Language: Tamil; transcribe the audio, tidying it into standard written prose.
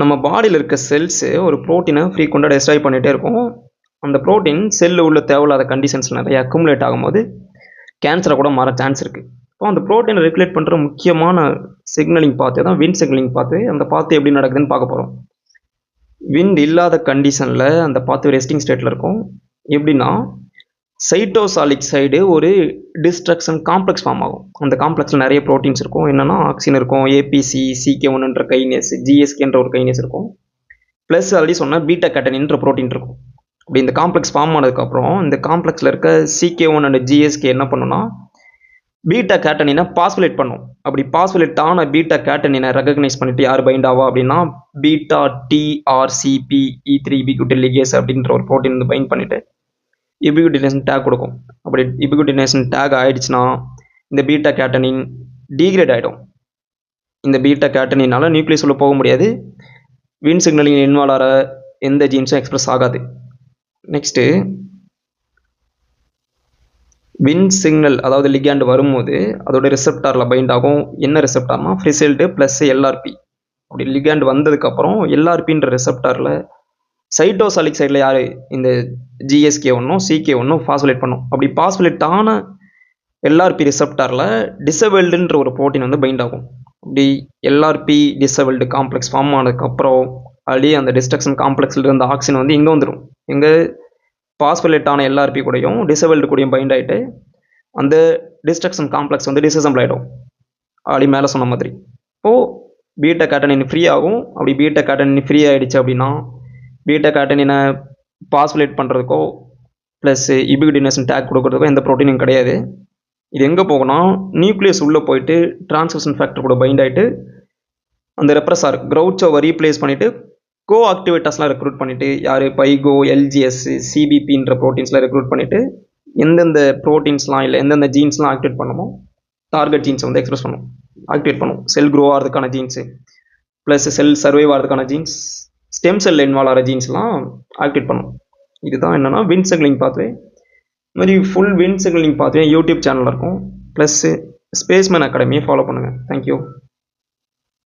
நம்ம பாடியில் இருக்க செல்ஸு ஒரு ப்ரோட்டீனை ஃப்ரீக்வெண்ட்டாக டெஸ்ட்ராய் பண்ணிகிட்டே இருக்கும். அந்த ப்ரோட்டீன் செல்லு உள்ள தேவையில்லாத கண்டிஷன்ஸ் நிறைய அக்குமுலேட் ஆகும்போது கேன்சரை கூட மாற சான்ஸ் இருக்குது. இப்போ அந்த ப்ரோட்டீனை ரெகுலேட் பண்ணுற முக்கியமான சிக்னலிங் பாத்து தான் விண்ட் சிக்னலிங் பாத்து. அந்த பாத்து எப்படி நடக்குதுன்னு பார்க்க போகிறோம். விண்ட் இல்லாத கண்டிஷனில் அந்த பாத்து ரெஸ்டிங் ஸ்டேட்டில் இருக்கும். எப்படின்னா சைட்டோசாலிக் சைடு ஒரு டிஸ்ட்ரக்ஷன் காம்ப்ளெக்ஸ் ஃபார்ம் ஆகும். அந்த காம்ப்ளெக்ஸில் நிறைய ப்ரோட்டீன்ஸ் இருக்கும். என்னென்னா ஆக்சின் இருக்கும், ஏபிசி, CK1 கைனேஸ், GSK ஒரு கைனேஸ் இருக்கும். ப்ளஸ் ஆல்ரெடி சொன்ன பீட்டா கேட்டனின்ற ப்ரோட்டீன் இருக்கும். அப்படி இந்த காம்ப்ளெக்ஸ் ஃபார்ம் ஆனதுக்கப்புறம் இந்த காம்ப்ளெக்ஸில் இருக்க CK1 அண்ட் GSK என்ன பண்ணுன்னா பீட்டா கேட்டனினை பாஸ்புலேட் பண்ணும். அப்படி பாஸ்புலேட் ஆன பீட்டா கேட்டனினை ரெகக்னைஸ் பண்ணிட்டு யார் பைண்ட் ஆவா அப்படின்னா பீட்டா TRCPE3 பிக்யூட்டிலிகேஸ் அப்படின்ற ஒரு ப்ரோட்டீன் வந்து பைண்ட் பண்ணிட்டு இபிகுட்டினேஷன் டேக் கொடுக்கும். அப்படி இபிகுட்டினேஷன் டேக் ஆகிடுச்சுன்னா இந்த பீட்டா கேட்டனின் டீக்ரேட் ஆகிடும். இந்த பீட்டா கேட்டனினால் நியூக்ளியஸ் உள்ள போக முடியாது. விண்ட் சிக்னலிங் இன்வால்வ் ஆகிற எந்த ஜீன்ஸும் எக்ஸ்பிரஸ் ஆகாது. நெக்ஸ்ட்டு விண்ட் சிக்னல் அதாவது லிகேண்ட் வரும்போது அதோட ரிசெப்டாரில் பைண்ட் ஆகும். என்ன ரிசெப்டார்னா ஃப்ரிசெல்டு ப்ளஸ் LRP. அப்படி லிகேண்ட் வந்ததுக்கப்புறம் LRPன்ற ரிசெப்டாரில் சைட்டோசாலிக் சைடில் யார் இந்த GSK1 CK1 பாஸ்புலேட் பண்ணும். அப்படி பாஸ்புலேட் ஆன LRP ரிசெப்டாரில் டிசபிள்டுன்ற ஒரு ப்ரோட்டீன் வந்து பைண்ட் ஆகும். அப்படி LRP டிசபிள்டு காம்ப்ளெக்ஸ் ஃபார்ம் ஆனதுக்கப்புறம் ஆல்ரெடி அந்த டிஸ்ட்ரக்ஷன் காம்ப்ளெக்ஸில் இருந்த ஆக்சின் வந்து இங்கே வந்துடும். இங்கே பாஸ்புலேட் ஆன LRP கூடயும் டிசபிள்டு கூடயும் பைண்ட் ஆகிட்டு அந்த டிஸ்ட்ரக்ஷன் காம்ப்ளெக்ஸ் வந்து டிஸ்அசம்பிள் ஆகிடும். ஆல்ரெடி மேலே சொன்ன மாதிரி. இப்போது பீட்டா கேட்டனின் ஃப்ரீ ஆகும். அப்படி பீட்டா கேட்டனின் ஃப்ரீ ஆகிடுச்சு அப்படின்னா பீட்டா கேட்டனினை பாஸ்புலேட் பண்ணுறதுக்கோ ப்ளஸ் இபிகுட்டினேஷன் டேக் கொடுக்குறதுக்கோ எந்த ப்ரோட்டீனும் கிடையாது. இது எங்கே போகும்னா நியூக்ளியஸ் உள்ளே போயிட்டு டிரான்ஸ்கிரிப்ஷன் ஃபேக்டர் கூட பைண்ட் ஆகிட்டு அந்த ரெப்ரஸார் கிரௌச்சோவை ரீப்ளேஸ் பண்ணிவிட்டு கோ ஆக்டிவேட்டர்ஸ்லாம் ரெக்ரூட் பண்ணிவிட்டு யார் பைகோ, LGS, CBPன்ற ப்ரோட்டீன்ஸ்லாம் ரெக்ரூட் பண்ணிவிட்டு எந்தெந்த ப்ரோட்டீன்ஸ்லாம் இல்லை எந்தெந்த ஜீன்ஸ்லாம் ஆக்டிவேட் பண்ணுமோ டார்கெட் ஜீன்ஸை வந்து எக்ஸ்பிரஸ் பண்ணும், ஆக்டிவேட் பண்ணும். செல் க்ரோ ஆகிறதுக்கான ஜீன்ஸு ப்ளஸ் செல் சர்வைவ் ஆகிறதுக்கான ஜீன்ஸ், ஸ்டெம் செல் இன்வால்வ் ஆகிற ஜீன்ஸ்லாம் ஆக்டிவேட் பண்ணும். இதுதான் என்னென்னா விண்ட் சிக்னலிங் பாத்வே. இது மாதிரி full wind signalling pathway YouTube சேனலில் இருக்கும். ப்ளஸ் ஸ்பேஸ்மேன் அகாடமியை ஃபாலோ பண்ணுங்கள். தேங்க்யூ.